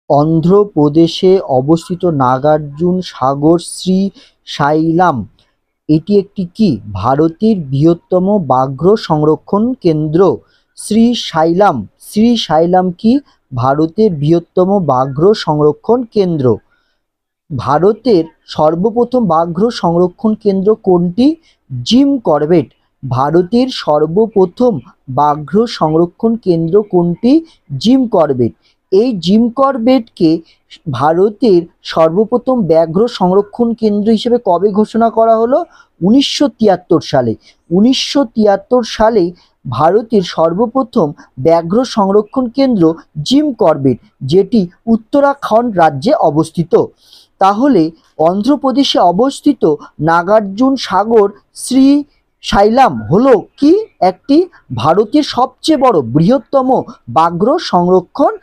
অন্ধ্রপ্রদেশে অবস্থিত নাগার্জুন সাগর শ্রীশাইলাম এটি একটি কি ভারতের বৃহত্তম ব্যাঘ্র সংরক্ষণ কেন্দ্র। শ্রীশাইলাম শ্রীশাইলাম কি ভারতের বৃহত্তম ব্যাঘ্র সংরক্ষণ কেন্দ্র। ভারতের সর্বপ্রথম ব্যাঘ্র সংরক্ষণ কেন্দ্র কোনটি? Jim Corbett. ভারতের সর্বপ্রথম ব্যাঘ্র সংরক্ষণ কেন্দ্র কোনটি? Jim Corbett. এই জিম করবেটকে ভারতের সর্বপ্রথম ব্যাঘ্র সংরক্ষণ কেন্দ্র হিসেবে কবে ঘোষণা করা হলো? 1973 সালে। 1973 সালে ভারতের সর্বপ্রথম ব্যাঘ্র সংরক্ষণ কেন্দ্র জিম করবেট, যেটি উত্তরাখণ্ড রাজ্যে অবস্থিত। তাহলে অন্ধ্রপ্রদেশে অবস্থিত নাগার্জুন সাগর শ্রীশাইলাম হলো কি একটি ভারতের সবচেয়ে বড় বৃহত্তম ব্যাঘ্র সংরক্ষণ